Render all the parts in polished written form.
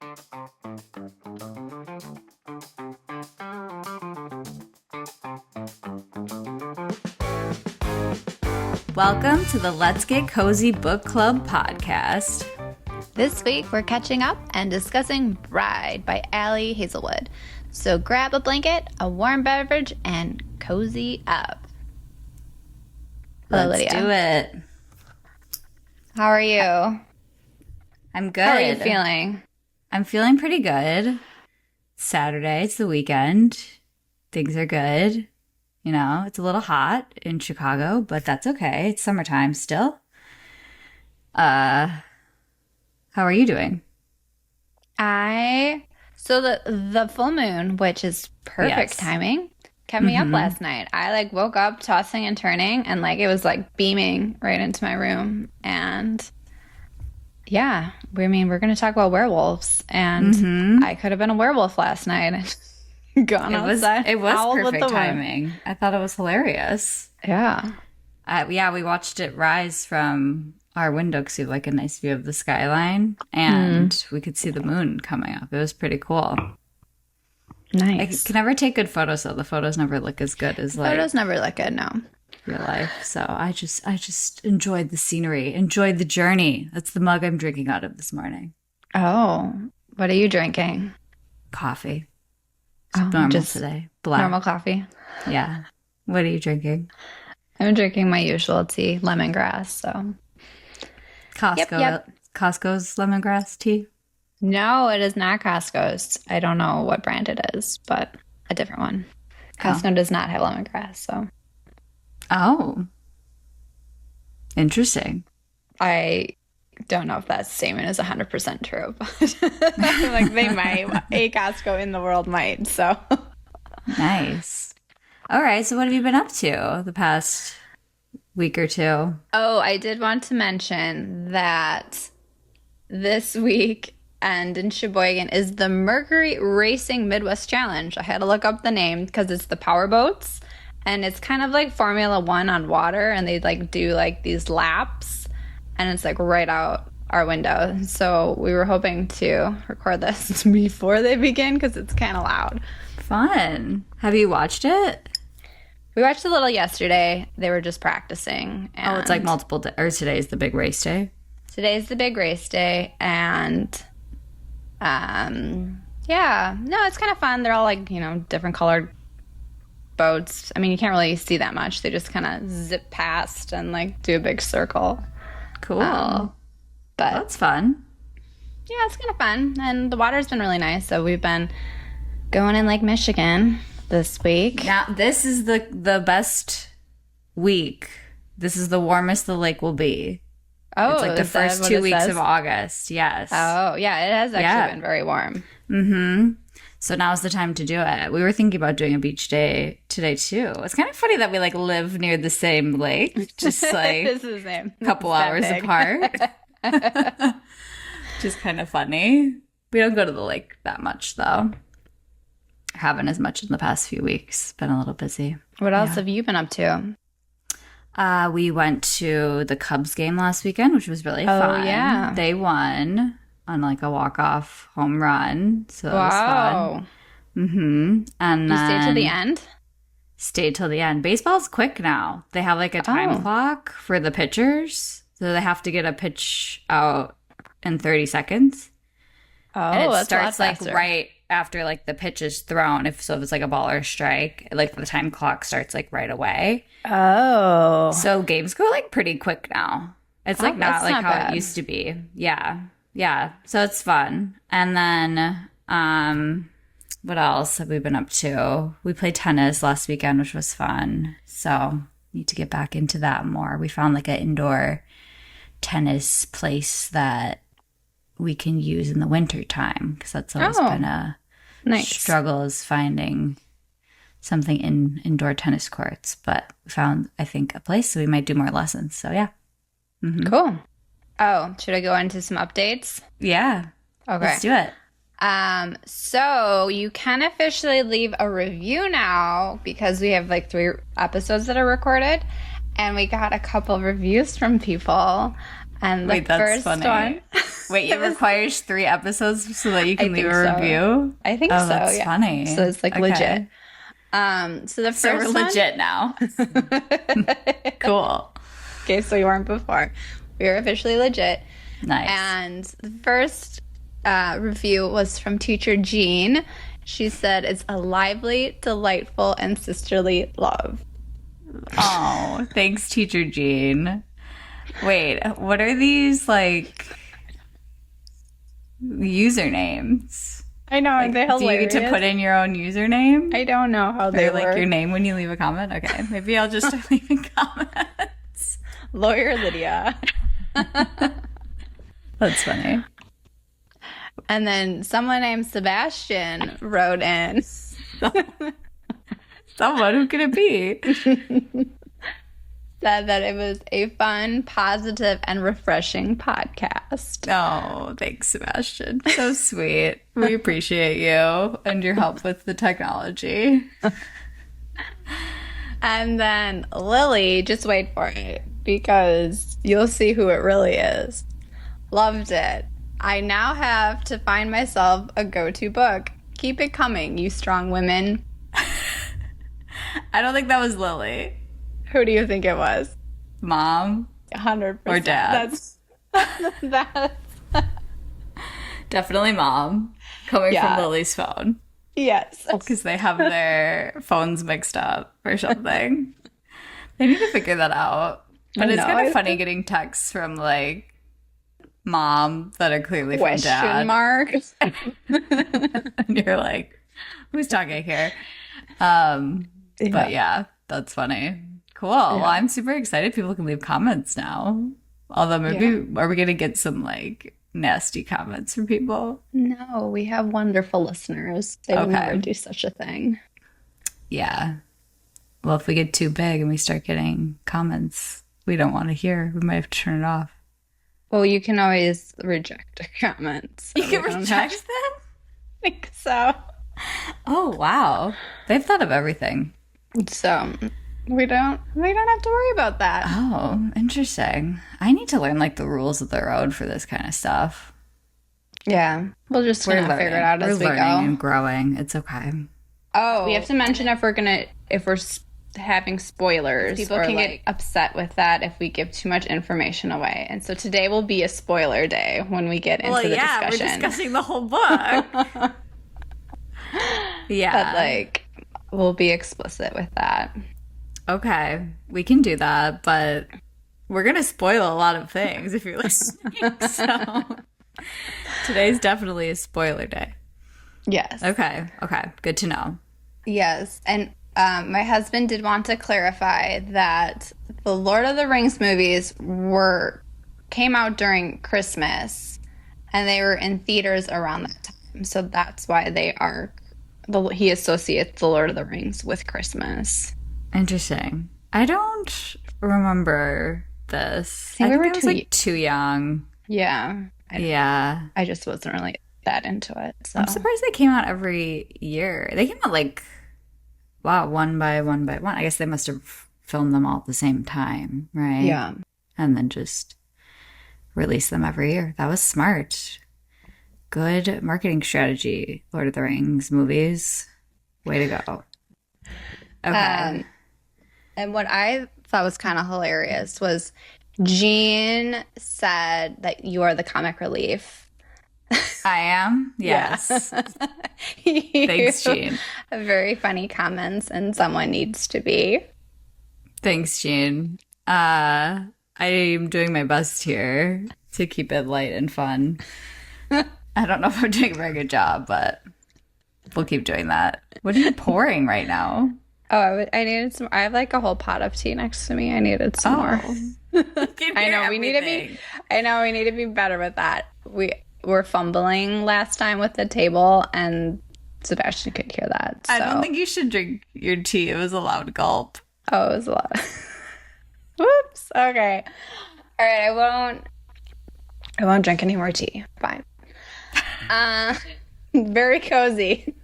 Welcome to the Let's Get Cozy Book Club podcast. This week, we're catching up and discussing Bride by Ali Hazelwood. So grab a blanket, a warm beverage, and cozy up. Hello, Let's Lydia. do it. How are you? I'm good. How are you feeling? I'm feeling pretty good. Saturday, it's the weekend. Things are good. You know, it's a little hot in Chicago, but that's okay. It's summertime still. How are you doing? So the full moon, which is perfect timing, kept me up last night. I woke up tossing and turning, and it was beaming right into my room. And yeah, we're going to talk about werewolves, and I could have been a werewolf last night. Gone outside. It was perfect timing. I thought it was hilarious. Yeah. We watched it rise from our window because we have a nice view of the skyline, and we could see the moon coming up. It was pretty cool. Nice. I can never take good photos, though. The photos never look as good as photos never look good, no. Real life. So I just enjoyed the scenery, enjoyed the journey. That's the mug I'm drinking out of this morning. Oh, what are you drinking? Coffee. Normal just today. Black. Normal coffee. Yeah. What are you drinking? I'm drinking my usual tea, lemongrass. So Costco. Yep. Costco's lemongrass tea? No, it is not Costco's. I don't know what brand it is, but a different one. Costco does not have lemongrass, so. Oh. Interesting. I don't know if that statement is 100% true, but they might. A Costco in the world might, so. Nice. All right, so what have you been up to the past week or two? Oh, I did want to mention that this week and in Sheboygan is the Mercury Racing Midwest Challenge. I had to look up the name because it's the power boats, and it's kind of like Formula One on water, and they do these laps. And it's right out our window. So we were hoping to record this before they begin because it's kind of loud. Fun. Have you watched it? We watched a little yesterday. They were just practicing. And it's multiple days. Or today's the big race day? Today's the big race day. And yeah. No, it's kind of fun. They're all different colored boats. I mean, you can't really see that much. They just kind of zip past and do a big circle. Cool. But that's fun. Yeah, it's kind of fun. And the water's been really nice. So we've been going in Lake Michigan this week. Now, this is the best week. This is the warmest the lake will be. Oh, it's the first 2 weeks of August. Yes. Oh, yeah. It has actually been very warm. Mm-hmm. So now's the time to do it. We were thinking about doing a beach day today, too. It's kind of funny that we, live near the same lake. Just, it's the same. A couple hours apart. Just kind of funny. We don't go to the lake that much, though. Haven't as much in the past few weeks. Been a little busy. What else have you been up to? We went to the Cubs game last weekend, which was really fun. Yeah. They won on a walk-off home run. So that was fun. Mm-hmm. And you stayed till the end? Stayed till the end. Baseball's quick now. They have a time clock for the pitchers. So they have to get a pitch out in 30 seconds. Oh, and it that's starts right after the pitch is thrown. If it's a ball or a strike, the time clock starts right away. Oh. So games go pretty quick now. It's not how bad. It used to be. Yeah. Yeah. So it's fun. And then what else have we been up to? We played tennis last weekend, which was fun. So need to get back into that more. We found an indoor tennis place that we can use in the winter time because that's always been a struggle, is finding something in indoor tennis courts. But we found, I think, a place, so we might do more lessons. So yeah. Mm-hmm. Cool. Oh, should I go into some updates? Yeah. Okay. Let's do it. So you can officially leave a review now because we have 3 episodes that are recorded, and we got a couple of reviews from people. And the Wait, that's first funny. one. Wait, it requires 3 episodes so that you can leave think a so. review? I think Oh, so. that's Yeah. funny. So it's like Okay. legit. So the So first we're legit now. Cool. Okay, so you weren't before. We are officially legit. Nice. And the first review was from teacher Jean. She said it's a lively, delightful, and sisterly love. Oh, thanks, Teacher Jean. Wait, what are these, like, usernames? I know, Like, they're hilarious. do you get to put in your own username? I don't know how they Or, like, work. your name when you leave a comment? Okay, maybe I'll just start leaving comments. Lawyer Lydia. That's funny. And then someone named Sebastian wrote in. Someone, who could it be? Said that it was a fun, positive, and refreshing podcast. Oh, thanks, Sebastian. So sweet. We appreciate you and your help with the technology. And then Lilli, just wait for it because you'll see who it really is. Loved it. I now have to find myself a go-to book. Keep it coming, you strong women. I don't think that was Lilli. Who do you think it was? Mom 100%. or dad? That's Definitely mom. Coming Yeah. from Lily's phone. yes. Because they have their phones mixed up or something. They need to figure that out. But I it's know. kind of funny getting texts from, like, mom that are clearly from Question dad. mark. And you're like, who's talking here? But yeah, that's funny. Cool. Well, I'm super excited people can leave comments now. Although maybe, are we going to get some, like, nasty comments from people? No, we have wonderful listeners. They would Okay. never do such a thing. Yeah. Well, if we get too big and we start getting comments we don't want to hear, we might have to turn it off. Well, you can always reject a comment. So You can we don't reject have- them? I think so. Oh, wow. They've thought of everything. So we don't have to worry about that. Oh, interesting. I need to learn, like, the rules of the road for this kind of stuff. Yeah, we'll just We're figure it out as we learning go. and growing. It's okay. Oh, we have to mention if we're having spoilers. People can get upset with that if we give too much information away. And so today will be a spoiler day when we get into the discussion. we're discussing the whole book. Yeah. But like, we'll be explicit with that. Okay, we can do that, but we're going to spoil a lot of things if you're listening. So today's definitely a spoiler day. Yes. Okay, good to know. Yes. And my husband did want to clarify that the Lord of the Rings movies came out during Christmas, and they were in theaters around that time. So that's why he associates the Lord of the Rings with Christmas. Interesting. I don't remember this. think I we think were I was like too young. Yeah. Yeah. I just wasn't really that into it. So I'm surprised they came out every year. They came out like, wow, one by one by one. I guess they must have filmed them all at the same time, right? yeah. And then just release them every year. That was smart. Good marketing strategy, Lord of the Rings movies. Way to go. Okay. And what I thought was kind of hilarious was Jean said that you are the comic relief. I am? Yes. Thanks, Jean. Very funny comments, and someone needs to be. Thanks, Jean. I'm doing my best here to keep it light and fun. I don't know if I'm doing a very good job, but we'll keep doing that. What are you pouring right now? Oh, I needed some. I have like a whole pot of tea next to me. I needed some more. I know we need to be better with that. We were fumbling last time with the table, and Sebastian could hear that. So. I don't think you should drink your tea. It was a loud gulp. Oh, it was a lot. Whoops. Okay. All right. I won't drink any more tea. Fine. Very cozy.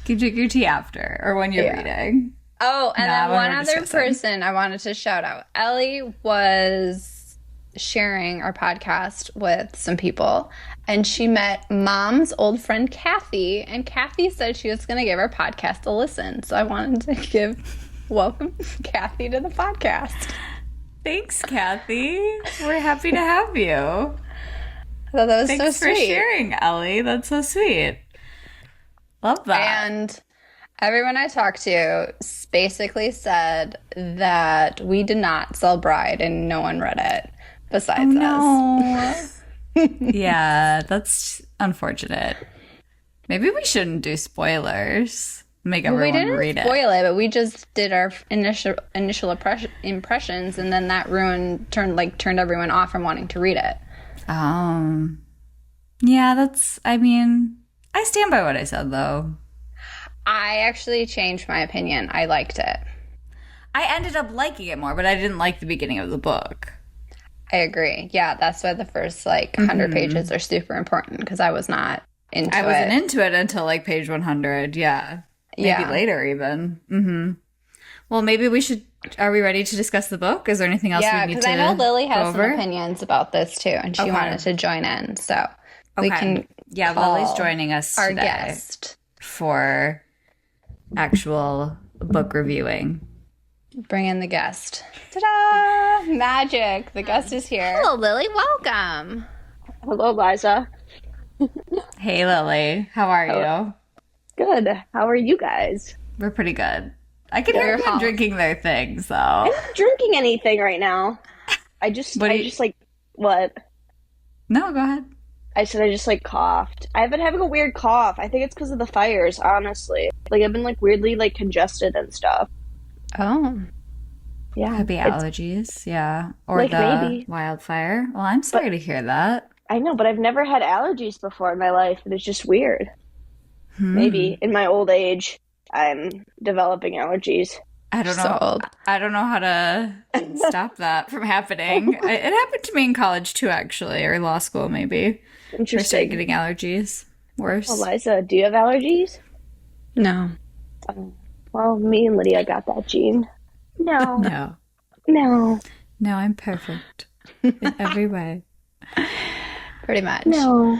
You drink your tea after or when you're reading. Oh, and Not then when one we're other discussing. person I wanted to shout out. Ellie was sharing our podcast with some people, and she met Mom's old friend Kathy, and Kathy said she was going to give our podcast a listen. So I wanted to welcome Kathy to the podcast. Thanks, Kathy. We're happy to have you. I thought that was Thanks so for sweet. sharing, Ellie. That's so sweet. Love that. And everyone I talked to basically said that we did not sell Bride, and no one read it besides us. Yeah, that's unfortunate. Maybe we shouldn't do spoilers. Make We everyone didn't read it. spoil it, but we just did our initial impressions, and then that turned everyone off from wanting to read it. Yeah, I stand by what I said, though. I actually changed my opinion. I liked it. I ended up liking it more, but I didn't like the beginning of the book. I agree. Yeah, that's why the first 100 pages are super important, because I was not into it. I wasn't into it until page 100. Yeah. Maybe later even. Mm-hmm. Well, maybe we should. Are we ready to discuss the book? Is there anything else we need to because I know Lilli has go some over? opinions about this too, and she wanted to join in. So we can. Yeah, call Lily's joining us our today guest. for actual book reviewing. Bring in the guest. Ta-da! Magic. The guest is here. Hello, Lilli. Welcome. Hello, Liza. Hey, Lilli. How are you? Good. How are you guys? We're pretty good. I can hear them drinking their things, though. I'm not drinking anything right now. What? No, go ahead. I said I just coughed. I've been having a weird cough. I think it's because of the fires, honestly. I've been weirdly congested and stuff. Oh. Yeah. Could be allergies, yeah. Or the maybe. wildfire. Well, I'm sorry to hear that. I know, but I've never had allergies before in my life, and it's just weird. Maybe in my old age, I'm developing allergies. I don't know. I don't know how to stop that from happening. It happened to me in college too, actually, or law school maybe. I started Interesting. getting allergies. Worse. Well, Liza, do you have allergies? No. Well, me and Lydia got that gene. No. No. No. No, I'm perfect in every way. Pretty much. No.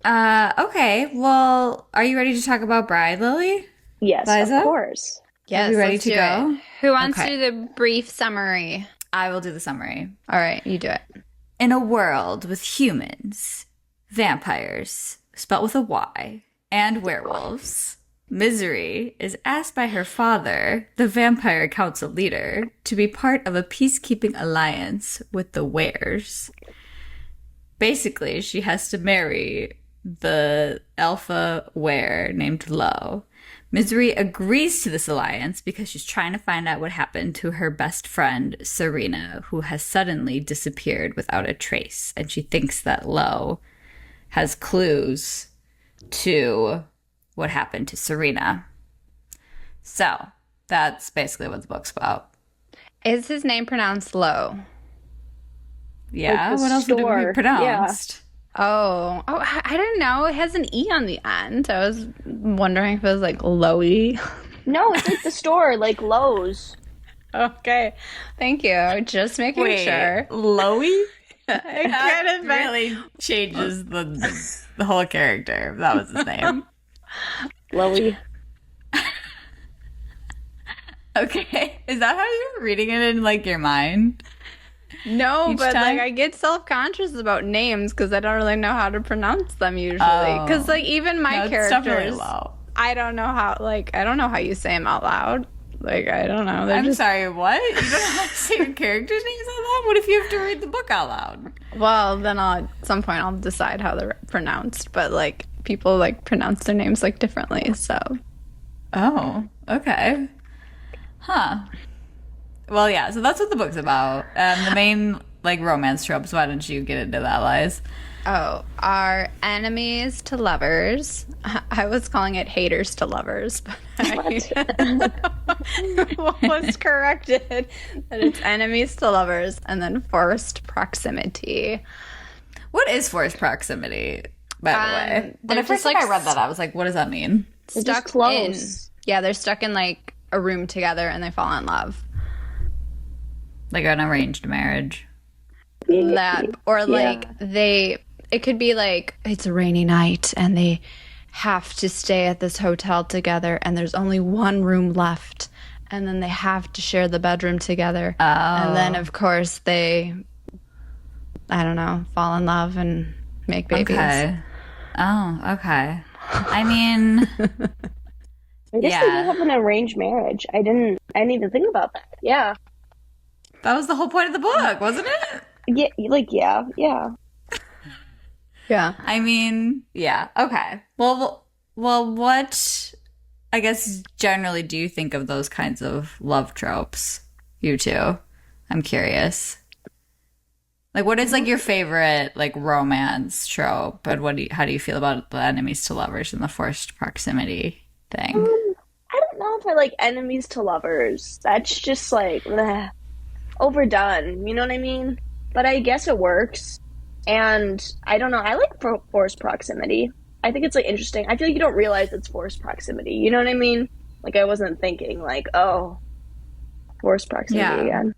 Okay. Well, are you ready to talk about Bride, Lilli? Yes, Liza? of course. Yes. Are we ready let's to do go? it. Who wants Okay. to do the brief summary? I will do the summary. All right, you do it. In a world with humans, vampires, spelt with a Y, and werewolves, Misery is asked by her father, the vampire council leader, to be part of a peacekeeping alliance with the Wares. Basically, she has to marry the alpha were named Lo. Misery agrees to this alliance because she's trying to find out what happened to her best friend, Serena, who has suddenly disappeared without a trace. And she thinks that Lo has clues to what happened to Serena. So that's basically what the book's about. Is his name pronounced Lo? Yeah, Like the what else would it store. be pronounced? Oh, I didn't know. It has an E on the end. I was wondering if it was Loey. No, it's the store, Lowe's. Okay. Thank you. Just making sure. Loey? It That could have been. really changes the whole character. If that was his name. Loey. Okay. Is that how you're reading it in your mind? No, Each but time? I get self-conscious about names because I don't really know how to pronounce them usually. Oh. Because even my No, it's definitely characters, low. I don't know how. I don't know how you say them out loud. I don't know. They're I'm just sorry, what? You don't know how to say your characters' names out loud? What if you have to read the book out loud? well. Then at some point I'll decide how they're pronounced. But people pronounce their names differently. So Oh, okay. Huh. Well, yeah, so that's what the book's about. The main, romance tropes. Why don't you get into that, Liz? our enemies to lovers. I was calling it haters to lovers, but was corrected that it's enemies to lovers, and then forced proximity. What is forced proximity, by the way? When they're the first just, time I read that, I was like, what does that mean? They're Stuck just close. in. Yeah, they're stuck in a room together and they fall in love. Like an arranged marriage. That, or like it could be like it's a rainy night and they have to stay at this hotel together and there's only one room left and then they have to share the bedroom together. And then of course they, I don't know, fall in love and make babies. Okay. Oh, okay. I mean, I guess they did have an arranged marriage. I didn't even think about that. Yeah. that was the whole point of the book, wasn't it? Yeah, yeah. Yeah. I mean, yeah. Okay. Well, what, I guess, generally do you think of those kinds of love tropes? You two. I'm curious. Like, what is like your favorite like romance trope, and how do you feel about the enemies to lovers and the forced proximity thing? I don't know if I like enemies to lovers. That's just like overdone. You know what I mean? But I guess it works. And I don't know. I like forced proximity. I think it's like interesting. I feel like you don't realize it's forced proximity. You know what I mean? Like I wasn't thinking like, oh, forced proximity again.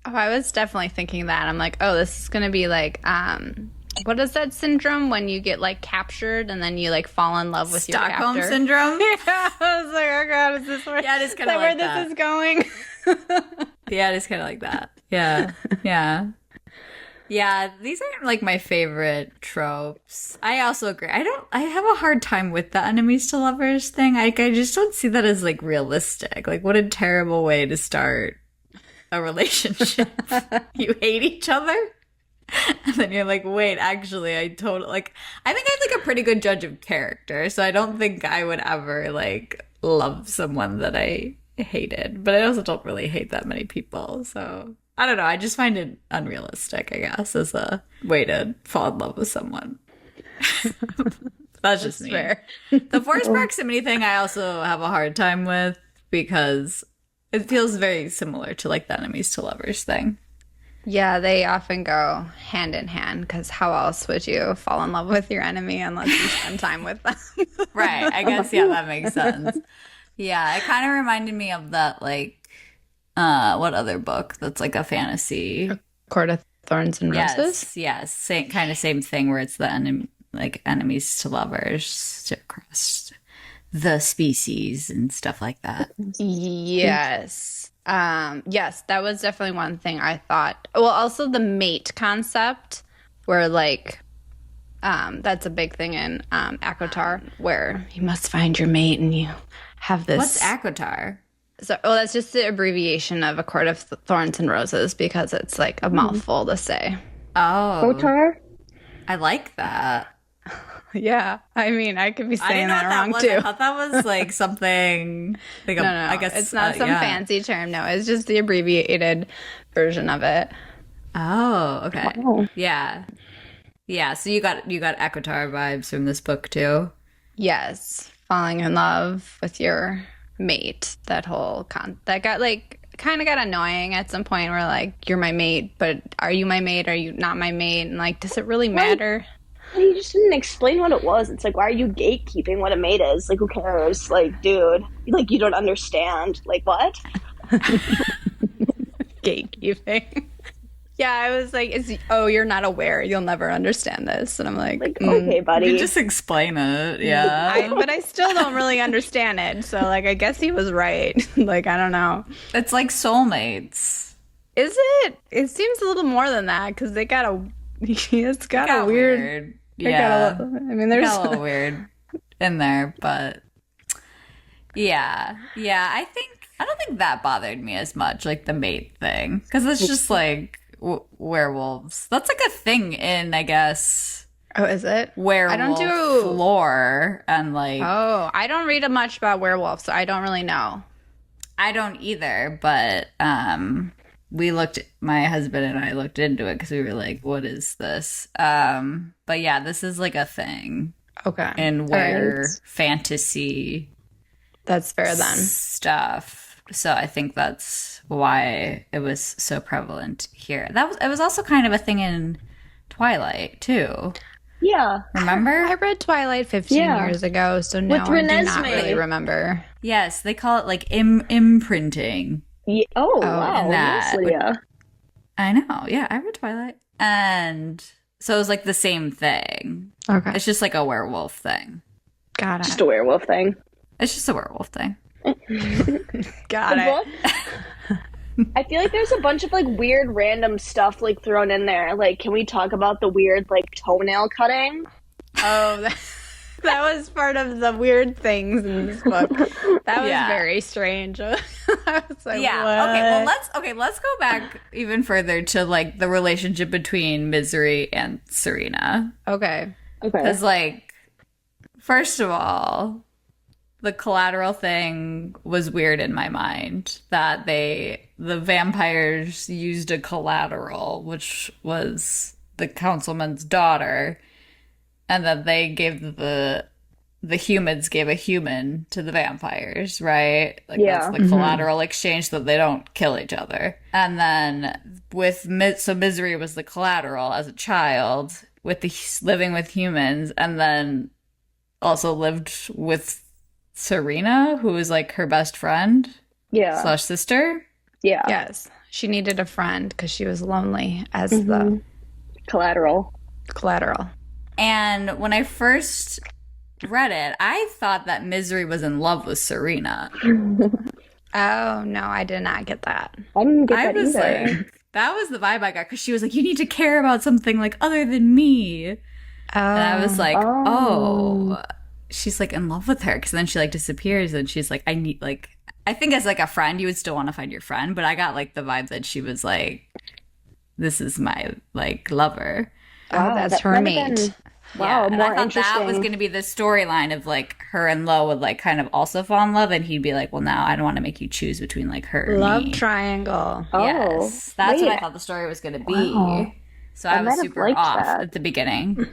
Oh, I was definitely thinking that. I'm like, oh, this is going to be like, what is that syndrome when you get like captured and then you like fall in love with your captor? Stockholm syndrome? Yeah, I was like, oh god, is this where, Yeah, it is kind of where like that. this is going? Yeah, it is kind of like that. Yeah. Yeah. Yeah, these aren't like my favorite tropes. I also agree. I have a hard time with the enemies to lovers thing. I just don't see that as like realistic. Like what a terrible way to start a relationship. You hate each other. And then you're like, wait, actually, I think I'm like a pretty good judge of character. So I don't think I would ever like love someone that I hated. But I also don't really hate that many people. So I don't know. I just find it unrealistic, I guess, as a way to fall in love with someone. That's just me. Fair. The forced proximity thing I also have a hard time with because it feels very similar to like the enemies to lovers thing. Yeah, they often go hand in hand because how else would you fall in love with your enemy unless you spend time with them? Right. I guess, yeah, that makes sense. Yeah, it kind of reminded me of that, like, what other book that's like a fantasy? Court of Thorns and Roses? Yes. Same thing where it's the enemies to lovers across the species and stuff like that. Yes. Yes, that was definitely one thing I thought. Well, also the mate concept where like that's a big thing in ACOTAR where you must find your mate and you have this. What's ACOTAR? So, that's just the abbreviation of A Court of Thorns and Roses because it's like a mouthful to say. Oh. Kotar? I like that. Yeah, I mean, I could be saying that wrong too. I thought that was like something. Like No, I guess it's not some fancy term. No, it's just the abbreviated version of it. Oh, okay. Wow. Yeah. So you got ACOTAR vibes from this book too. Yes, falling in love with your mate. That whole that got like kind of got annoying at some point. Where like you're my mate, but are you my mate? Are you not my mate? And like, does it really matter? You just didn't explain what it was. It's like, why are you gatekeeping what a mate is? Like, who cares? Like, dude, like you don't understand. Like, what? Gatekeeping. Yeah, I was like, you're not aware. You'll never understand this. And I'm like okay, buddy. You just explain it. Yeah. but I still don't really understand it. So, like, I guess he was right. Like, I don't know. It's like soulmates. Is it? It seems a little more than that because they got it's got a weird. Yeah. There's got a little weird in there, but yeah. I don't think that bothered me as much, like the mate thing, because it's just like werewolves. That's like a thing in, I guess. Oh, is it? Werewolf I don't do lore and like. Oh, I don't read much about werewolves, so I don't really know. I don't either, but my husband and I looked into it because we were like, what is this? But yeah, this is like a thing. Okay. And where fantasy. That's fair then. Stuff. So I think that's why it was so prevalent here. It was also kind of a thing in Twilight too. Yeah. Remember? I read Twilight 15 years ago, so now I do not really remember. Yes, they call it like imprinting. Yeah. Oh, wow. That, Nice, Leah. I know. Yeah, I read Twilight. And so it was like the same thing. Okay. It's just like a werewolf thing. Got it. Just a werewolf thing. It's just a werewolf thing. Got it. I feel like there's a bunch of like weird random stuff like thrown in there. Like, can we talk about the weird like toenail cutting? Oh, that was part of the weird things in this book. That was very strange. I was like, what? Okay, let's go back even further to like the relationship between Misery and Serena. Okay. Because like, first of all, the collateral thing was weird in my mind, that the vampires used a collateral, which was the councilman's daughter, and that they gave the humans gave a human to the vampires, right? Like that's the collateral exchange, so that they don't kill each other. And then so Misery was the collateral as a child living with humans, and then also lived with Serena, who was like her best friend, / sister. Yeah. Yes, she needed a friend because she was lonely as the collateral. And when I first read it, I thought that Misery was in love with Serena. Oh no, I did not get that. I didn't get that was either. like, that was the vibe I got, because she was like, "You need to care about something like other than me." And I was like, oh. She's like in love with her, because then she like disappears and she's like, I think as like a friend you would still want to find your friend, but I got like the vibe that she was like, this is my like lover. Oh, that's her mate. Wow, and more I thought interesting. that was going to be the storyline of like her and Lo would like kind of also fall in love, and he'd be like, well, now I don't want to make you choose between like her and Love me. triangle. Yes, that's what I thought the story was going to be. Wow. So I was super off at the beginning.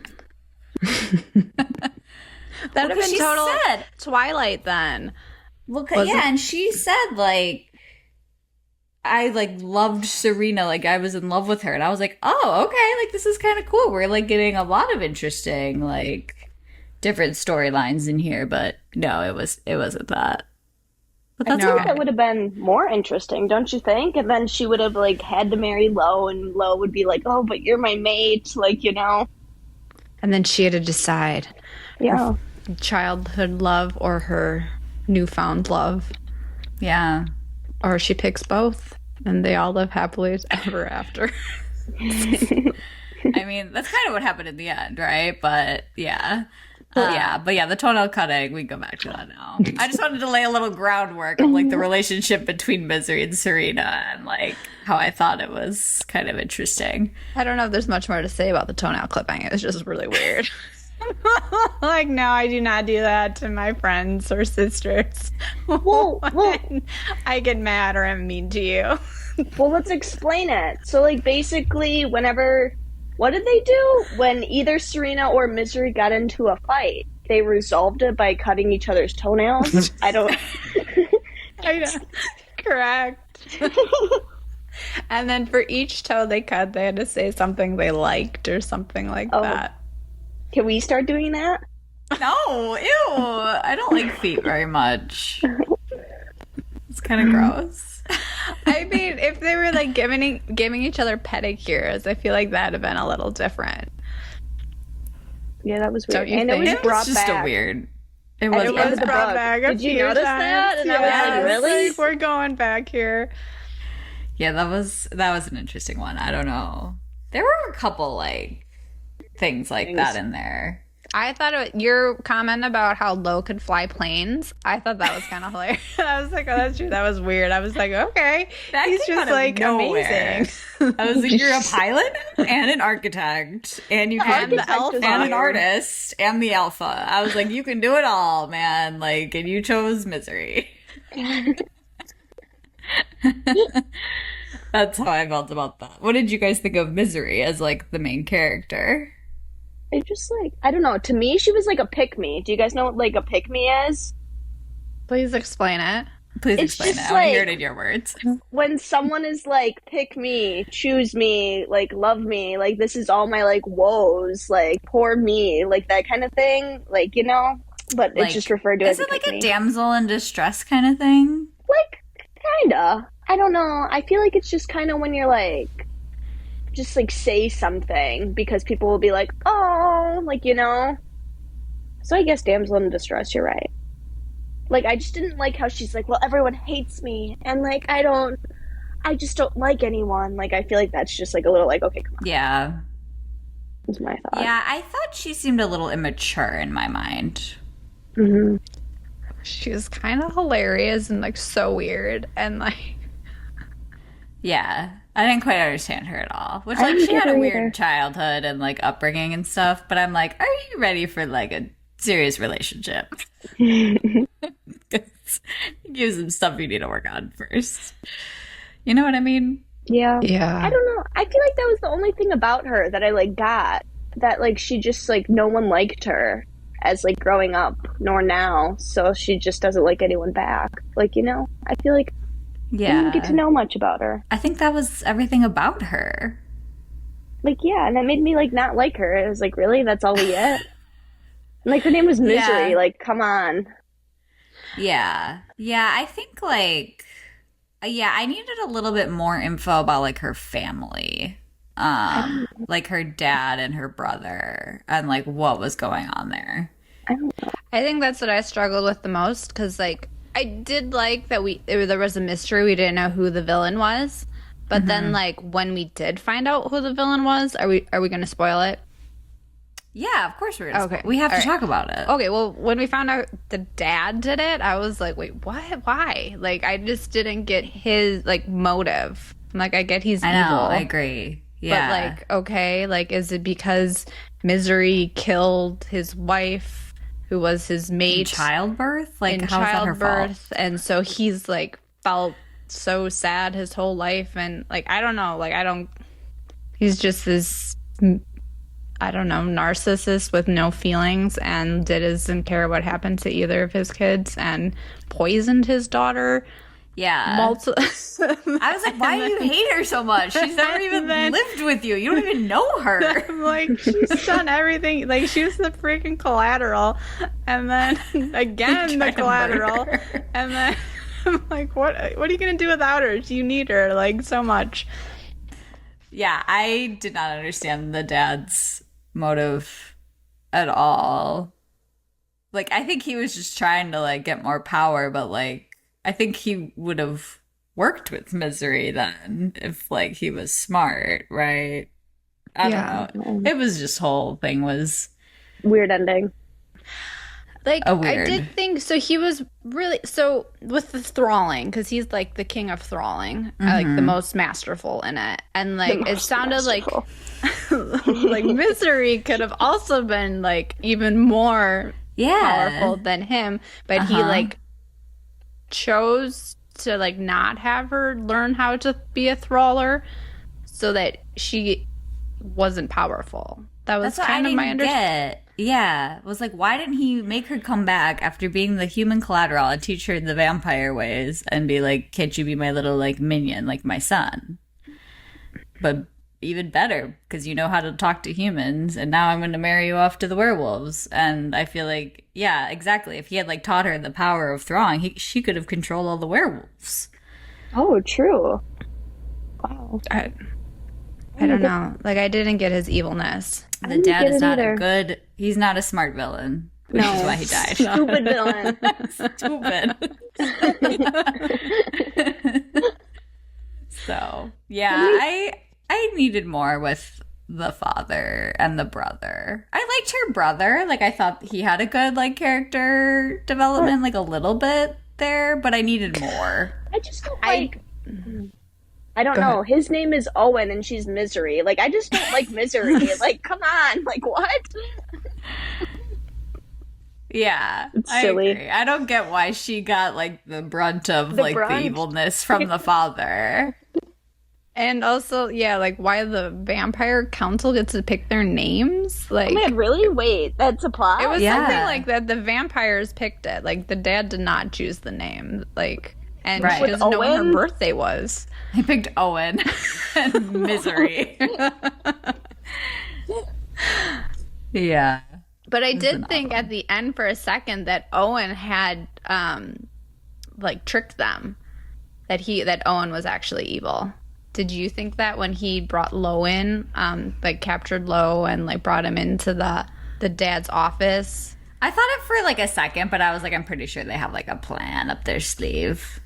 That would have been total Twilight then. Well, and she said, like, I, like, loved Serena. Like, I was in love with her. And I was like, oh, okay. Like, this is kind of cool. We're, like, getting a lot of interesting, like, different storylines in here. But, no, it wasn't that. But that's okay. That would have been more interesting, don't you think? And then she would have, like, had to marry Lo. And Lo would be like, oh, but you're my mate. Like, you know. And then she had to decide. Yeah. Childhood love or her newfound love. Yeah. Or she picks both and they all live happily ever after. I mean, that's kind of what happened in the end, right? But yeah. But the toenail cutting, we can go back to that now. I just wanted to lay a little groundwork of like the relationship between Misery and Serena, and like how I thought it was kind of interesting. I don't know if there's much more to say about the toenail clipping. It was just really weird. Like, no, I do not do that to my friends or sisters. Well, I get mad or I'm mean to you. Well, let's explain it. So, like, basically, what did they do? When either Serena or Misery got into a fight, they resolved it by cutting each other's toenails? I know. Correct. And then for each toe they cut, they had to say something they liked or something like that. Can we start doing that? No, ew. I don't like feet very much. It's kind of gross. I mean, if they were like giving each other pedicures, I feel like that'd have been a little different. Yeah, that was weird. Don't you think? It was just a weird. It was brought back. Did you notice that? And I was like, really? Like, we're going back here. Yeah, that was an interesting one. I don't know. There were a couple like things like that in there. I thought your comment about how Lo could fly planes, I thought that was kind of hilarious. I was like, oh, that's true. That was weird. I was like, okay. He's just like amazing. I was like, you're a pilot and an architect and you can the alpha and an artist and the alpha. I was like, you can do it all, man. Like, and you chose Misery. That's how I felt about that. What did you guys think of Misery as like the main character? It just like, I don't know. To me, she was like a pick-me. Do you guys know what like a pick-me is? Please explain it. Please It's explain it. just I want to hear like- it in your words. When someone is like, pick me, choose me, like, love me, like, this is all my, like, woes, like, poor me, like, that kind of thing, like, you know? But Like, it's just referred to as is a it like pick a me. damsel in distress kind of thing? Like, kinda. I don't know. I feel like it's just kind of when you're like, just like say something because people will be like, oh, like, you know? So I guess damsel in distress, you're right. Like, I just didn't like how she's like, well, everyone hates me, and like, I just don't like anyone. Like, I feel like that's just like a little like, okay, come on, Yeah. is my thought. Yeah, I thought she seemed a little immature in my mind. Mm-hmm. She's kind of hilarious and like so weird and like Yeah. I didn't quite understand her at all. Which, I like, didn't she get had a her weird either. childhood and, like, upbringing and stuff, but I'm like, are you ready for, like, a serious relationship? 'Cause it gives some stuff you need to work on first. You know what I mean? Yeah. yeah. I don't know. I feel like that was the only thing about her that I like got. That like she just like no one liked her as like growing up, nor now. So she just doesn't like anyone back. Like, you know? I feel like I didn't get to know much about her. I think that was everything about her. Like, yeah, and that made me like not like her. It was like, really? That's all we get? Like her name was Misery. Yeah. Like, come on. Yeah. Yeah, I think, like, yeah, I needed a little bit more info about, like, her family. Like, her dad and her brother, and, like, what was going on there. I don't know. I think that's what I struggled with the most because like I did like that there was a mystery. We didn't know who the villain was. But then like when we did find out who the villain was, are we going to spoil it? Yeah, of course we're gonna Okay. we have to All right. talk about it. Okay, well, when we found out the dad did it, I was like, wait, what? Why? Like, I just didn't get his, like, motive. Like, I get he's I know, evil. I agree. Yeah. But, like, okay, like, is it because Misery killed his wife, who was his in mate, childbirth? Like, in how is that her fault? childbirth? And so he's, like, felt so sad his whole life. And, like, I don't know. Like, he's just this, I don't know, narcissist with no feelings and doesn't care what happened to either of his kids and poisoned his daughter. Yeah. I I was like, why do you hate her so much? She's never even lived with you. You don't even know her. I'm like, she's done everything. Like, she was the freaking collateral. And then, again, the Trying to collateral. murder her. And then, I'm like, what are you going to do without her? You need her, like, so much. Yeah, I did not understand the dad's motive at all. Like, I think he was just trying to, like, get more power, but, like, I think he would have worked with Misery then if, like, he was smart, right? I don't know. It was just whole thing was Weird ending. Like, A I weird. did think, so he was really, so with the thralling, because he's, like, the king of thralling, like, the most masterful in it. And, like, it most sounded masterful. like Misery could have also been, like, even more powerful than him, but he like chose to like not have her learn how to be a trawler so that she wasn't powerful. That was That's what kind I of my didn't understanding. get. Yeah, it was like, why didn't he make her come back after being the human collateral and teach her the vampire ways and be like, can't you be my little like minion, like my son? But even better, because you know how to talk to humans, and now I'm going to marry you off to the werewolves. And I feel like, yeah, exactly. If he had like taught her the power of thralling, she could have controlled all the werewolves. Oh, true. Wow. I don't know. Like, I didn't get his evilness. The didn't dad get is it not either. a good. He's not a smart villain, which is why he died. Stupid villain. Stupid. So yeah, I needed more with the father and the brother. I liked her brother. Like, I thought he had a good like character development, like a little bit there, but I needed more. I just don't like. I don't know. His name is Owen and she's Misery. Like, I just don't like Misery. Like, come on. Like, what? Yeah, It's I silly. agree. I don't get why she got like the brunt of like the brunt. evilness from the father. And also, yeah, like, why the vampire council gets to pick their names? Like, Oh man, really? Wait, that's a plot? it was Yeah. something like that. The vampires picked it. Like, the dad did not choose the name. Like, And Right. she With doesn't know when her Owen? birthday was. I picked Owen and Misery. Yeah. But I did think at the end for a second that Owen had like tricked them, that Owen was actually evil. Did you think that when he brought Lo in, like captured Lo and like brought him into the dad's office? I thought it for like a second, but I was like, I'm pretty sure they have like a plan up their sleeve.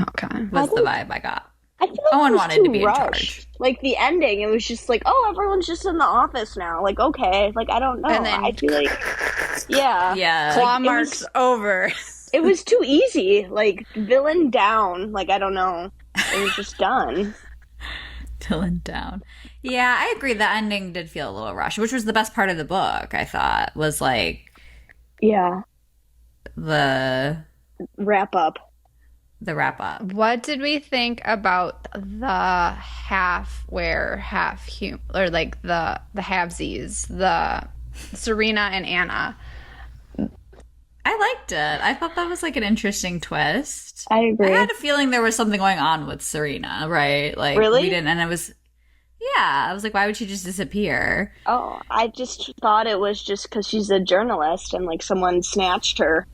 Okay. Was the vibe I got. I feel like Owen it was wanted too to be in rushed. charge. Like the ending, it was just like, oh, everyone's just in the office now. Like, okay, like I don't know. And then- I feel like, yeah, Yeah. Claw it marks was- over. it was too easy. Like villain down. Like I don't know. It was just done. Dylan down. Yeah, I agree. The ending did feel a little rushed, which was the best part of the book, I thought, was like Yeah. the Wrap up. wrap up. What did we think about the half where half human, or like the halvesies, the Serena and Anna? I liked it. I thought that was like an interesting twist. I agree. I had a feeling there was something going on with Serena, right? Like Really? we didn't, and it was, yeah. I was like, why would she just disappear? Oh, I just thought it was just because she's a journalist and like someone snatched her.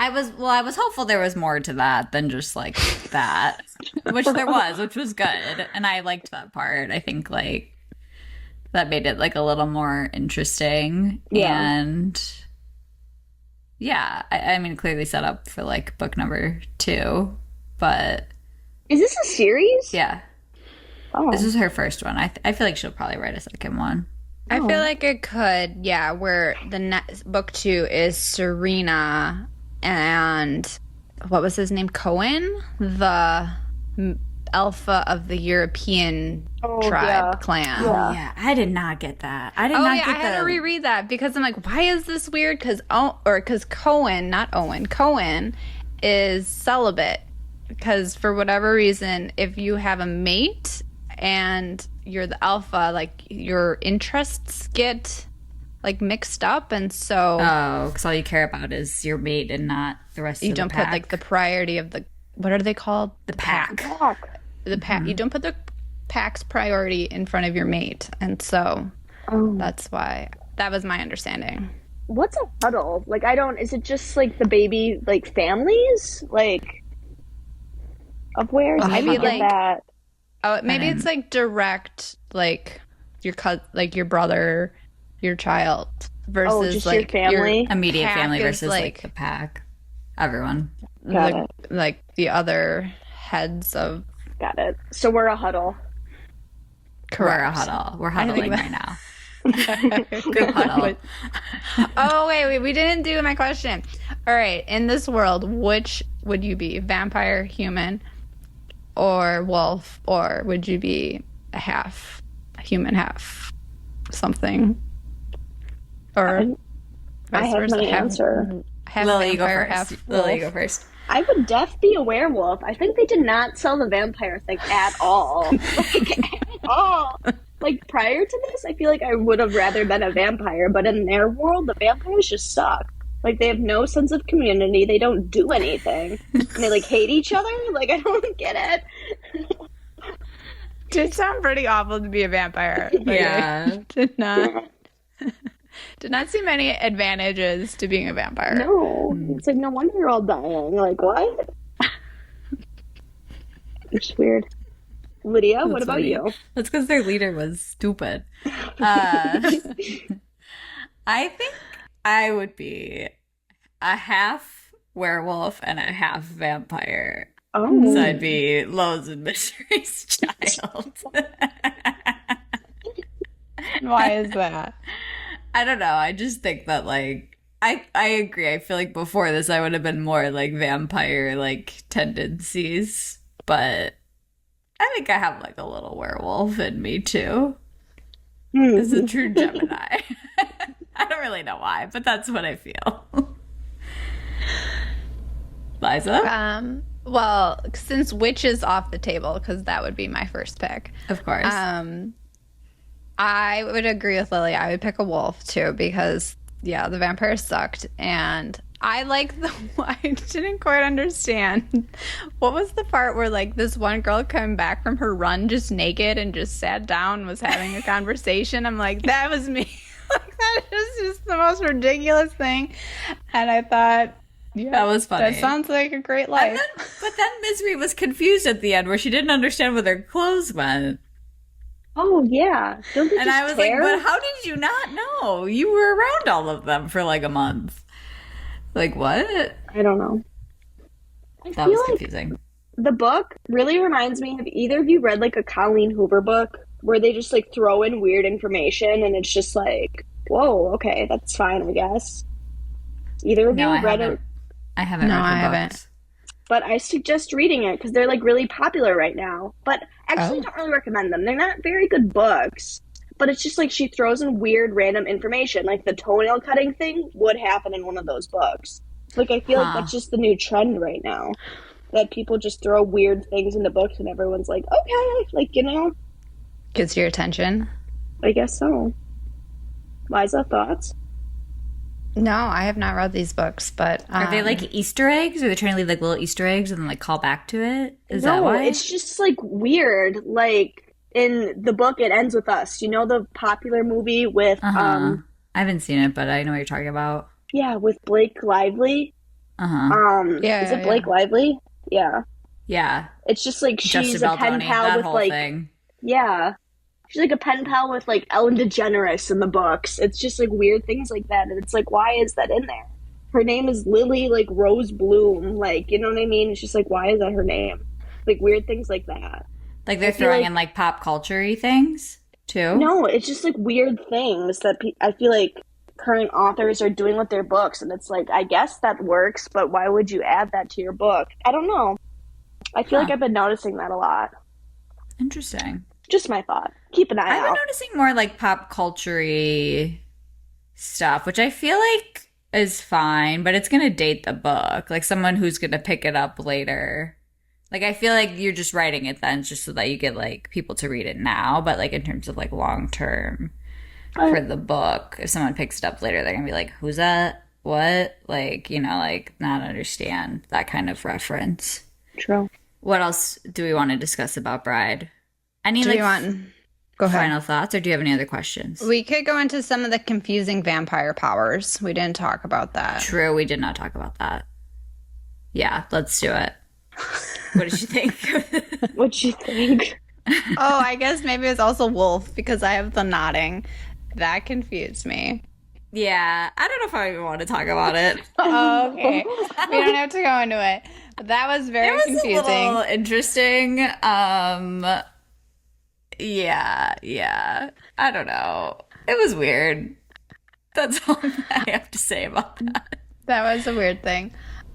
I was hopeful there was more to that than just like that, which there was, which was good, and I liked that part. I think like that made it like a little more interesting, Yeah. and yeah, I mean, clearly set up for like book number 2, but Is this a series? yeah, Oh, this is her first one. I feel like she'll probably write a second one. I feel like it could, yeah, where the next book 2 is Serena and what was his name? Cohen? The alpha of the European tribe clan. Yeah. Yeah, I did not get that. I did Oh not yeah, get I had to the reread that because I'm like, why is this weird? Because Cohen, not Owen, Cohen is celibate. Because for whatever reason, if you have a mate and you're the alpha, like your interests get like mixed up, and so Oh, because all you care about is your mate and not the rest you of the don't pack. put like the priority of the, what are they called? the pack. Fuck. The pack. You don't put the pack's priority in front of your mate, and so Oh. that's why. That was my understanding. What's a huddle? Like I don't. Is it just like the baby like families like of where? I Maybe, don't get like- that. Oh, maybe it's like direct, like your like your brother, your child versus Oh, just like your family? Immediate pack family is, versus like the pack. Everyone. Got the, it. like the other heads of Got it. So we're a huddle. We're a correct. huddle. We're I think huddling that- right now. Group huddle. Oh wait, we didn't do my question. All right, in this world, which would you be? Vampire, human, or wolf, or would you be a half human, half something? Or I vice have versa, my answer. half Lily, you go vampire, first. half Lily, you wolf. go first. I would def be a werewolf. I think they did not sell the vampire thing at all. Like, at all. Like, prior to this, I feel like I would have rather been a vampire, but in their world, the vampires just suck. Like, they have no sense of community. They don't do anything. And they, like, hate each other. Like, I don't get it. Did sound pretty awful to be a vampire. Like, Yeah. did not see many advantages to being a vampire. No. It's like, no wonder you're all dying. Like, what? It's weird. Lydia, what That's about funny. you? That's because their leader was stupid. I think I would be a half werewolf and a half vampire. Oh. So I'd be Lowe's and Mystery's child. Why is that? I don't know. I just think that like I agree. I feel like before this I would have been more like vampire like tendencies, but I think I have like a little werewolf in me too. It's a true Gemini. I don't really know why, but that's what I feel. Liza? Well, since witch is off the table, because that would be my first pick. Of course. I would agree with Lily. I would pick a wolf too because, yeah, the vampires sucked, and I like the. I didn't quite understand. What was the part where like this one girl came back from her run just naked and just sat down and was having a conversation? I'm like, that was me. Like that is just the most ridiculous thing. And I thought, yeah, That was funny. that sounds like a great life. But then Misery was confused at the end where she didn't understand where their clothes went. Oh, yeah. Don't they And just I was tear? like, but how did you not know? You were around all of them for like a month. Like, what? I don't know. I That feel was like confusing. the book really reminds me, have either of you read like a Colleen Hoover book where they just like throw in weird information and it's just like, whoa, okay, that's fine, I guess. Either of No, you I read haven't. it? I haven't No, read her I haven't. books. But I suggest reading it because they're like really popular right now. But actually, Oh. don't really recommend them. They're not very good books. But it's just like she throws in weird random information. Like the toenail cutting thing would happen in one of those books. Like I feel like Huh. that's just the new trend right now. That people just throw weird things into books and everyone's like, okay, like, you know, Gets your attention. I guess so. Liza, thoughts? No, I have not read these books, but Are they like Easter eggs? Are they trying to leave like little Easter eggs and then like call back to it? Is that why? It's just like weird. Like in the book, it ends with us. You know the popular movie with I haven't seen it, but I know what you're talking about. yeah, with Blake Lively. Yeah, Is it Blake Lively? Yeah. Yeah. It's just like she's Justin a pen Baldoni, pal that with whole like thing. yeah. She's like a pen pal with like Ellen DeGeneres in the books. It's just like weird things like that, and it's like, why is that in there? Her name is Lilli, like Rose Bloom, like, you know what I mean? It's just like, why is that her name? Like weird things like that. Like they're feel throwing like- in like pop culture-y things too. No, it's just like weird things that I feel like current authors are doing with their books, and it's like, I guess that works, but why would you add that to your book? I don't know. I feel like I've been noticing that a lot. Interesting. Just my thought. Keep an eye I've been out. noticing more like pop culture-y stuff, which I feel like is fine, but it's gonna date the book. Like someone who's gonna pick it up later. Like I feel like you're just writing it then just so that you get like people to read it now, but like in terms of like long term for the book, if someone picks it up later, they're gonna be like, who's that? What? Like, you know, like not understand that kind of reference. True. What else do we want to discuss about Bride? Any do like you want? Go ahead. final thoughts, or do you have any other questions? We could go into some of the confusing vampire powers. We didn't talk about that. True, we did not talk about that. Yeah, let's do it. What did you think? What'd you think? Oh, I guess maybe it's also wolf because I have the nodding. That confused me. Yeah, I don't know if I even want to talk about it. Oh, okay. We don't have to go into it. But that was very It was confusing. a little interesting. Yeah. I don't know. It was weird. That's all I have to say about that. That was a weird thing.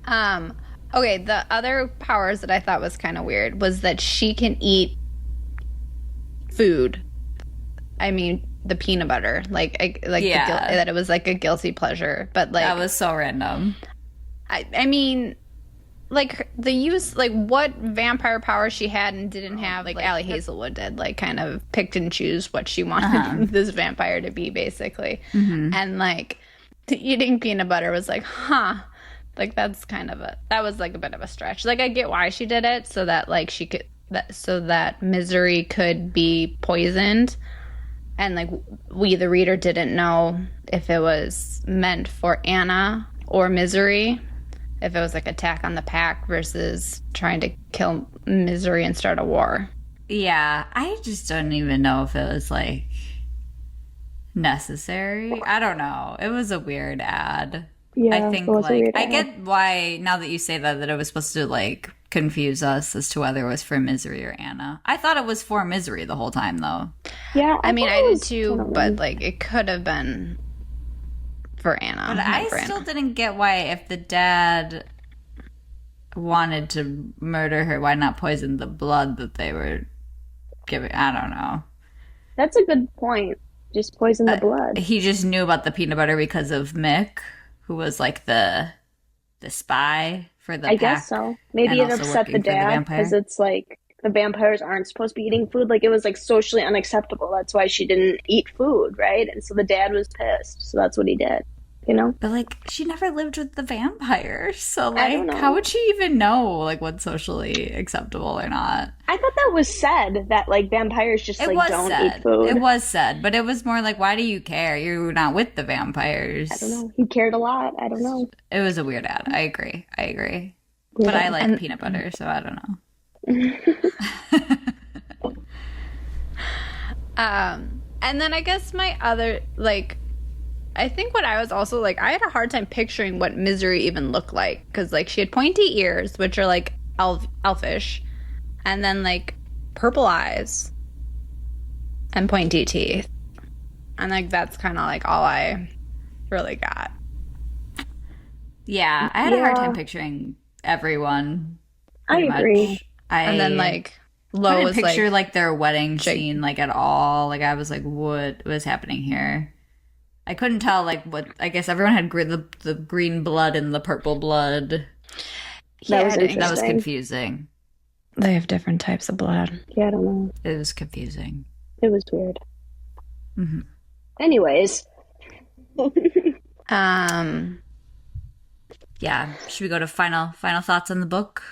Okay, the other powers that I thought was kind of weird was that she can eat food. I mean, the peanut butter, Yeah. that it was like a guilty pleasure, but like That was so random. I mean, like the use, like what vampire power she had and didn't have, like Ali Hazelwood did, like kind of picked and choose what she wanted this vampire to be, basically. And like eating peanut butter was like, huh, like that's kind of that was like a bit of a stretch. Like I get why she did it, so that like she could, so that Misery could be poisoned. And like we, the reader, didn't know if it was meant for Anna or Misery. If it was like attack on the pack versus trying to kill Misery and start a war. Yeah, I just don't even know if it was like necessary. I don't know. It was a weird ad. Yeah, I think it was a like weird I ad. get why now that you say that it was supposed to like confuse us as to whether it was for Misery or Anna. I thought it was for Misery the whole time though. Yeah, I mean, thought I it did was too, kind of but weird. like it could have been for Anna. But not I for still Anna. didn't get why if the dad wanted to murder her, why not poison the blood that they were giving? I don't know. That's a good point. Just poison the blood. He just knew about the peanut butter because of Mick, who was like the spy for the I pack. guess so. Maybe and it also upset the working for the dad vampire. because it's like the vampires aren't supposed to be eating food. Like it was like socially unacceptable. That's why she didn't eat food, right? And so the dad was pissed. So that's what he did. you know? But, like, she never lived with the vampires. So, I don't like, know. how would she even know, like, what's socially acceptable or not? I thought that was said, that, like, vampires just, It like, was don't said. eat food. It was said. But it was more like, why do you care? You're not with the vampires. I don't know. He cared a lot. I don't know. It was a weird ad. I agree. But I like peanut butter, so I don't know. And then I guess my other, like, I think what I was also, like, I had a hard time picturing what Misery even looked like. Because, like, she had pointy ears, which are, like, elfish. And then, like, purple eyes. And pointy teeth. And, like, that's kind of, like, all I really got. Yeah, I had a hard time picturing everyone. I agree. Much. And then, like, I Lo didn't was, picture, like, like, their wedding scene, like, at all. Like, I was like, what was happening here? I couldn't tell, like, what... I guess everyone had the green blood and the purple blood. That was interesting. That was confusing. They have different types of blood. Yeah, I don't know. It was confusing. It was weird. Mm-hmm. Anyways. Yeah. Should we go to final thoughts on the book?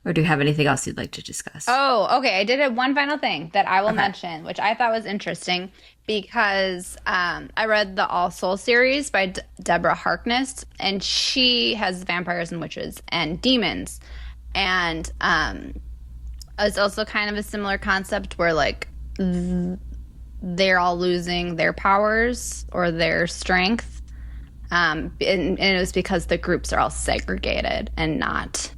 Or do you have anything else you'd like to discuss? Oh, okay. I did have one final thing that I will mention, which I thought was interesting because I read the All Soul series by Deborah Harkness, and she has vampires and witches and demons. And it's also kind of a similar concept where, like, they're all losing their powers or their strength. And it was because the groups are all segregated and not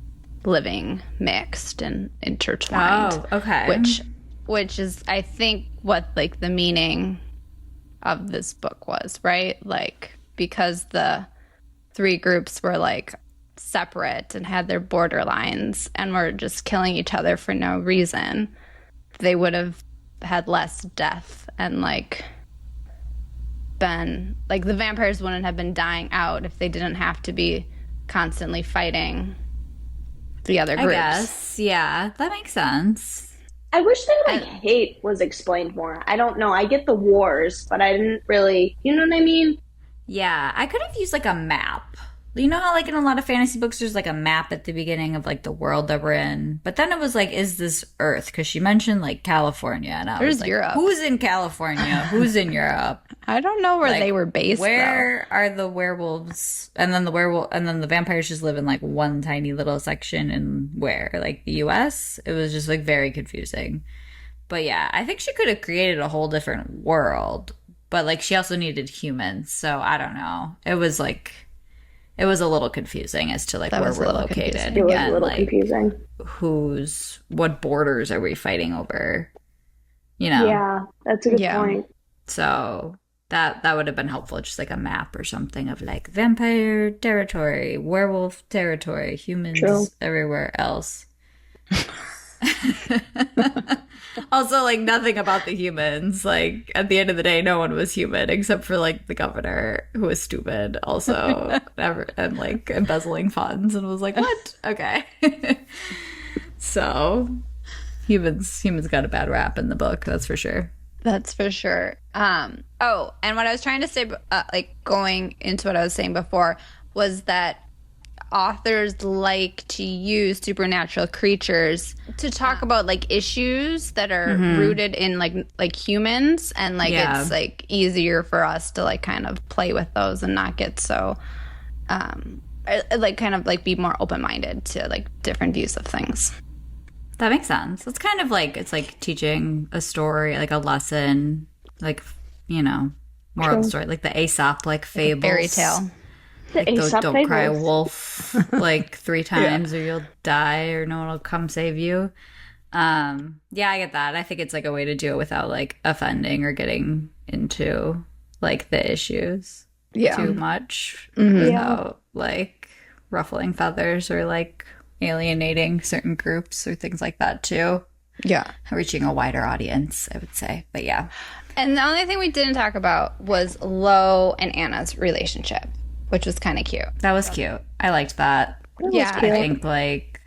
living mixed and intertwined. Oh, okay. Which is, I think, what, like, the meaning of this book was, right? Like, because the three groups were, like, separate and had their borderlines and were just killing each other for no reason, they would have had less death and, like, been, like, the vampires wouldn't have been dying out if they didn't have to be constantly fighting the other groups. I guess, yeah, that makes sense. I wish that, like, hate was explained more. I don't know. I get the wars, but I didn't really, you know what I mean? Yeah, I could have used, like, a map. You know how, like, in a lot of fantasy books, there's, like, a map at the beginning of, like, the world that we're in? But then it was, like, is this Earth? Because she mentioned, like, California. And I was like, Europe. Who's in California? Who's in Europe? I don't know where, like, they were based, where are the werewolves? And then the vampires just live in, like, one tiny little section in where? Like, the U.S.? It was just, like, very confusing. But, yeah, I think she could have created a whole different world. But, like, she also needed humans. So, I don't know. It was, like... It was a little confusing as to, like, where we're located. It was a little confusing. What borders are we fighting over? You know? Yeah, that's a good point. So that would have been helpful, just like a map or something of, like, vampire territory, werewolf territory, humans everywhere else. Also, like, nothing about the humans. Like, at the end of the day, no one was human except for, like, the governor, who was stupid also, and, like, embezzling funds, and was like, what? Okay. So, humans got a bad rap in the book, that's for sure. That's for sure. Oh, and what I was trying to say, like, going into what I was saying before, was that authors like to use supernatural creatures to talk about, like, issues that are rooted in, like humans, and, like, it's, like, easier for us to, like, kind of play with those and not get so like, kind of, like, be more open-minded to, like, different views of things. That makes sense. It's kind of like, it's like teaching a story, like a lesson, like, you know, moral of the story, like the Aesop, like, fables, fairy tale. Like, don't cry wolf, like, 3 times or you'll die or no one will come save you. Yeah, I get that. I think it's, like, a way to do it without, like, offending or getting into, like, the issues too much without, like, ruffling feathers or, like, alienating certain groups or things like that too. Yeah. Reaching a wider audience, I would say. But yeah. And the only thing we didn't talk about was Lo and Anna's relationship, which was kind of cute. That was cute. I liked that. Yeah. I think, like...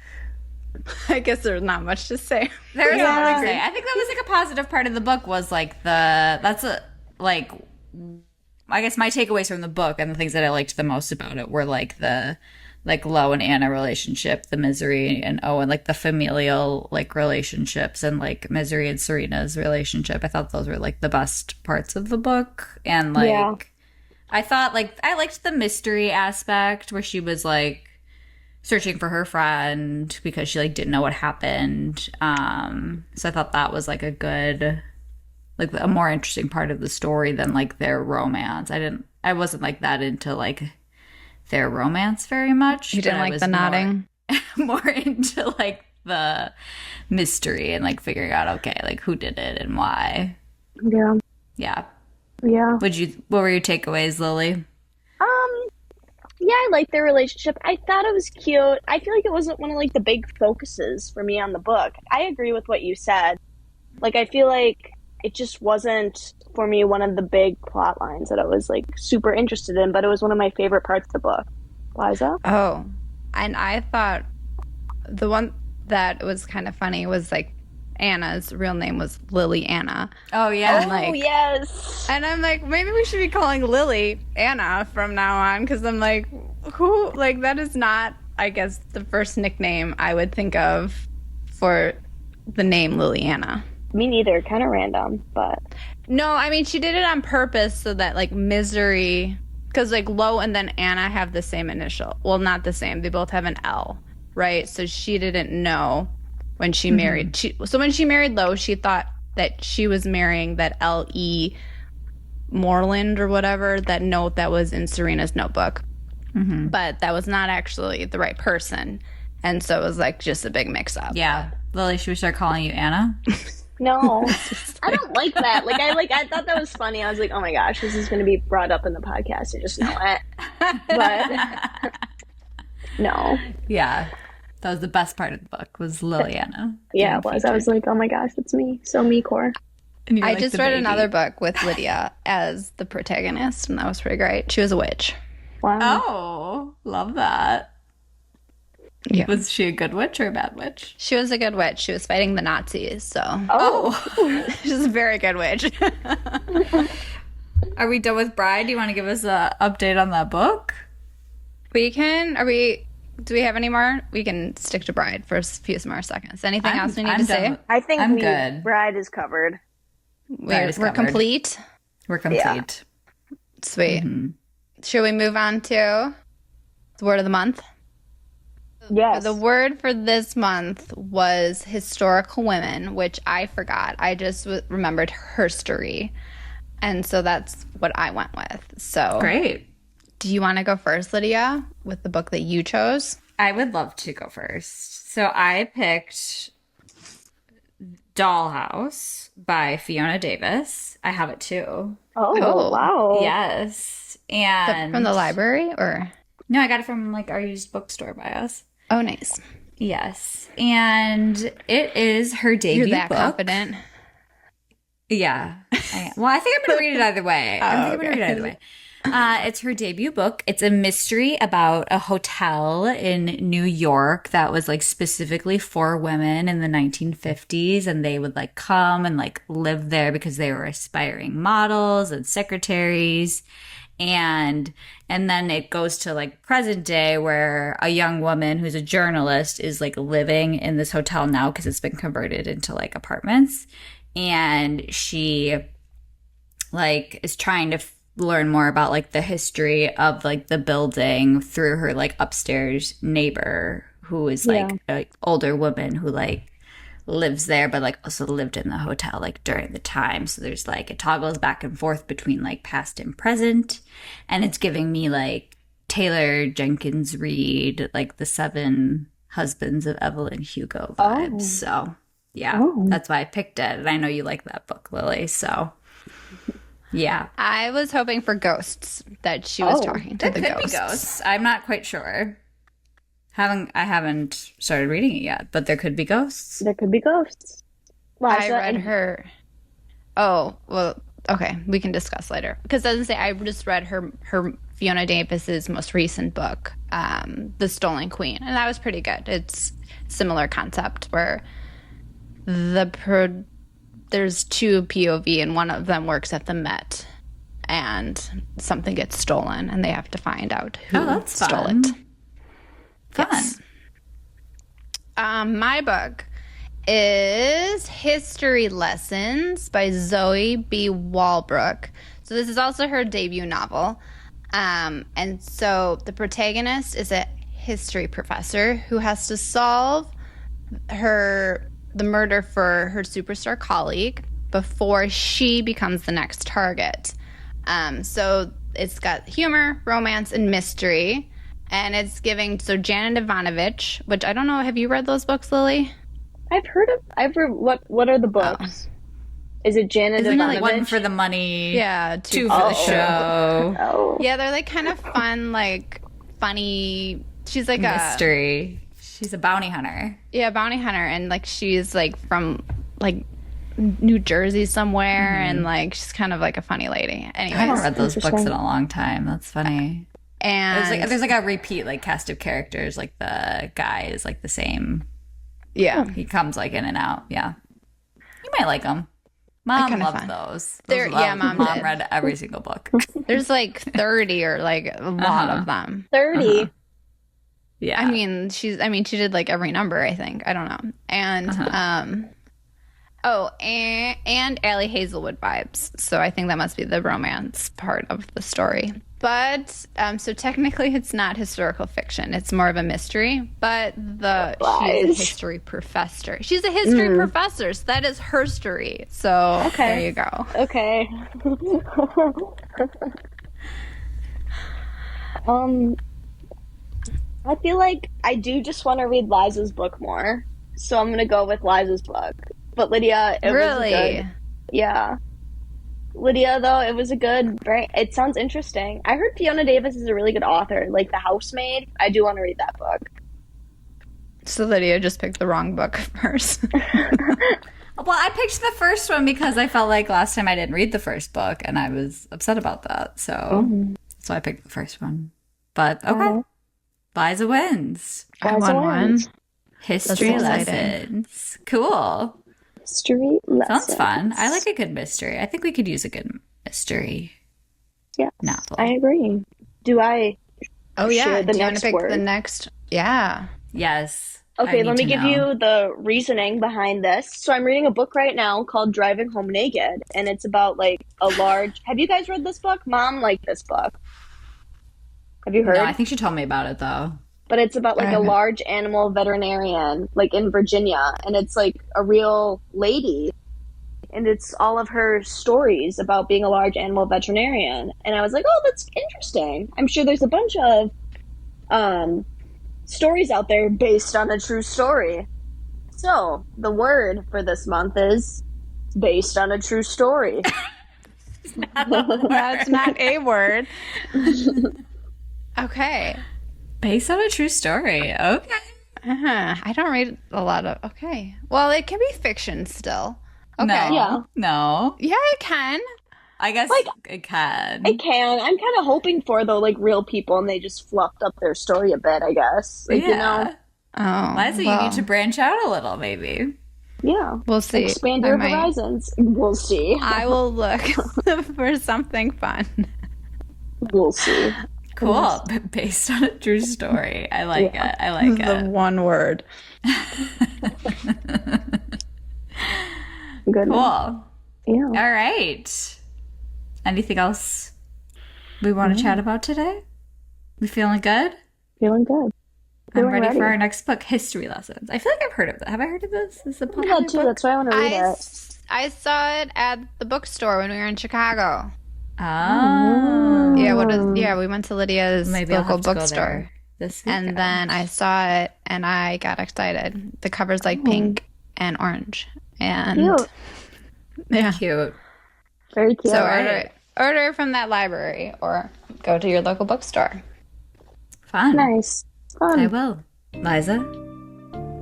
I guess there's not much to say. There's nothing to say. I think that was, like, a positive part of the book was, like, I guess my takeaways from the book and the things that I liked the most about it were like the like Lo and Anna relationship, the Misery and Owen, like the familial like relationships, and like Misery and Serena's relationship. I thought those were like the best parts of the book. And like I thought like I liked the mystery aspect where she was like searching for her friend because she like didn't know what happened. So I thought that was like a good, like a more interesting part of the story than like their romance. I wasn't like that into like their romance very much. You didn't like the nodding? More into like the mystery and like figuring out, okay, like who did it and why. Yeah. Yeah. Yeah. What were your takeaways, Lilli? Yeah, I liked their relationship. I thought it was cute. I feel like it wasn't one of like the big focuses for me on the book. I agree with what you said. Like, I feel like it just wasn't for me one of the big plot lines that I was like super interested in, but it was one of my favorite parts of the book. Liza? Oh, and I thought the one that was kind of funny was like Anna's real name was Lilli Anna. Oh, yeah. Oh, like, yes. And I'm like, maybe we should be calling Lilli Anna from now on, because I'm like, who? Like, that is not, I guess, the first nickname I would think of for the name Lilli Anna. Me neither. Kind of random, but... No, I mean, she did it on purpose so that, like, Misery... Because, like, Lo and then Anna have the same initial. Well, not the same. They both have an L, right? So she didn't know when she married... So when she married Lo, she thought that she was marrying that L.E. Moreland or whatever, that note that was in Serena's notebook. Mm-hmm. But that was not actually the right person. And so it was, like, just a big mix-up. Yeah. Lilli, should we start calling you Anna? No, I don't like that. I thought that was funny. I was like, oh my gosh, this is going to be brought up in the podcast. You just know it. But no. Yeah. That was the best part of the book, was Lilli Anna. Yeah, it was. I was like, oh my gosh, it's me. So me core. I just read another book with Lydia as the protagonist, and that was pretty great. She was a witch. Wow. Oh, love that. Yeah. Was she a good witch or a bad witch? She was a good witch. She was fighting the Nazis, so. Oh. She's a very good witch. Are we done with Bride? Do you want to give us an update on that book? We can. Do we have any more? We can stick to Bride for a few more seconds. Anything else we need to say? I think I'm good. Bride is covered. We're complete? We're complete. Yeah. Sweet. Mm-hmm. Should we move on to the word of the month? Yes. The word for this month was historical women, which I forgot. I just remembered herstory. And so that's what I went with. So great. Do you want to go first, Lydia, with the book that you chose? I would love to go first. So I picked Dollhouse by Fiona Davis. I have it too. Oh, wow. Yes. And from the library, or? No, I got it from like our used bookstore by us. Oh, nice. Yes. And it is her debut book. You're that confident? Yeah. Well, I think I'm going to read it either way. I'm going to read it either way. It's her debut book. It's a mystery about a hotel in New York that was like specifically for women in the 1950s, and they would like come and like live there because they were aspiring models and secretaries. And then it goes to like present day, where a young woman who's a journalist is like living in this hotel now because it's been converted into like apartments, and she like is trying to learn more about like the history of like the building through her like upstairs neighbor, who is like an older woman who like lives there but like also lived in the hotel like during the time. So there's like it toggles back and forth between like past and present, and it's giving me like Taylor Jenkins Reid, like the Seven Husbands of Evelyn Hugo vibes. So yeah, that's why I picked it, and I know you like that book, Lilli, so yeah. I was hoping for ghosts, that she was talking to the ghosts. Could be ghosts. I'm not quite sure. I haven't started reading it yet, but there could be ghosts. There could be ghosts. I read her. Oh, well, okay. We can discuss later. Because it doesn't say, I just read her Fiona Davis's most recent book, The Stolen Queen. And that was pretty good. It's similar concept where there's two POV and one of them works at the Met and something gets stolen, and they have to find out who stole fun. it. Fun. Yes. My book is History Lessons by Zoe B. Walbrook. So this is also her debut novel. And so the protagonist is a history professor who has to solve the murder for her superstar colleague before she becomes the next target. So it's got humor, romance, and mystery. And it's giving, so Janet Ivanovich, which I don't know, have you read those books, Lilli? I've heard, what are the books? Is it Janet Isn't Ivanovich? it like one for the money? Yeah, two for the show. Oh. Yeah, they're like kind of fun, like funny. She's like mystery. She's a bounty hunter. Yeah, bounty hunter, and like she's like from like New Jersey somewhere, and like she's kind of like a funny lady. Anyway, I haven't read those books in a long time. That's funny. And there's like a repeat like cast of characters. Like the guy is like the same. Yeah, he comes like in and out. Yeah, you might like them. Mom loved those. Mom did. Read every single book. There's like 30 or like a lot of them. 30. Yeah. I mean, she did like every number, I think. I don't know. And and Ali Hazelwood vibes. So I think that must be the romance part of the story. But so technically it's not historical fiction. It's more of a mystery, but she's a history professor. She's a history professor, so that is her story. So there you go. Okay. I feel like I do just want to read Liza's book more. So I'm going to go with Liza's book. But Lydia, it was good. Yeah. Lydia, though, it was a good, it sounds interesting. I heard Fiona Davis is a really good author, like The Housemaid. I do want to read that book. So Lydia just picked the wrong book first. Well, I picked the first one because I felt like last time I didn't read the first book, and I was upset about that. So I picked the first one. But, okay. Liza wins. I won one. History lessons. Cool. Mystery lessons. Sounds fun. I like a good mystery. I think we could use a good mystery novel. I agree. Do I share the Do you want next to pick word? the next? Yeah. Yes. Okay, let me give you the reasoning behind this. So I'm reading a book right now called Driving Home Naked, and it's about like a large... Have you guys read this book? Mom liked this book. Have you heard? No, I think she told me about it, though. But it's about like a large animal veterinarian, like in Virginia, and it's like a real lady, and it's all of her stories about being a large animal veterinarian. And I was like, oh, that's interesting. I'm sure there's a bunch of stories out there based on a true story. So the word for this month is based on a true story. That's not a word. Okay. Based on a true story. Okay. I don't read a lot of... Okay. Well, it can be fiction still. Okay. No. Yeah. No. Yeah, it can. I guess Like, it can. It can. I'm kind of hoping for, though, like real people, and they just fluffed up their story a bit, I guess. Like, you know? Oh, Liza, you need to branch out a little, maybe. Yeah. We'll see. Expand your horizons. We'll see. I will look for something fun. We'll see. Cool. Based on a true story. I like it. I like The it. one word. Good. Cool. Yeah. All right. Anything else we want to chat about today? We feeling good? Feeling good. I'm ready for our next book, History Lessons. I feel like I've heard of that. Have I heard of this? Is it a popular that too. book? That's why I want to read it. I saw it at the bookstore when we were in Chicago. Oh. Yeah, we went to Lydia's Maybe I'll local have to go bookstore. there this weekend. And then I saw it and I got excited. The cover's like pink and orange. And Cute. yeah. Cute. Very cute. So order from that library or go to your local bookstore. Fun. Nice. Fun. I will. Liza,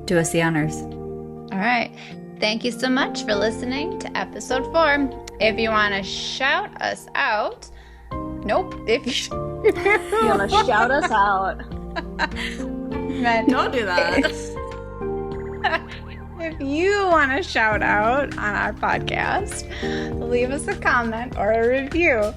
do us the honors. All right. Thank you so much for listening to episode 4. If you want to shout us out, if You want to shout us out? Don't do that. if you want a shout out on our podcast, leave us a comment or a review.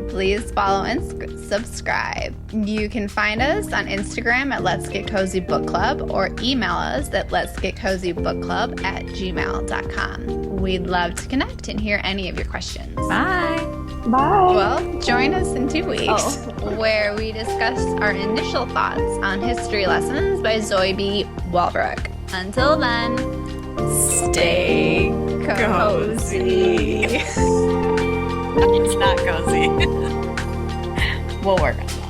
Please follow and subscribe. You can find us on Instagram at Let's Get Cozy Book Club or email us at letsgetcozybookclub@gmail.com. We'd love to connect and hear any of your questions. Bye. Bye. Well, join us in 2 weeks where we discuss our initial thoughts on history lessons by Zoe B. Walbrook. Until then, Stay cozy. It's not cozy. We'll work on that.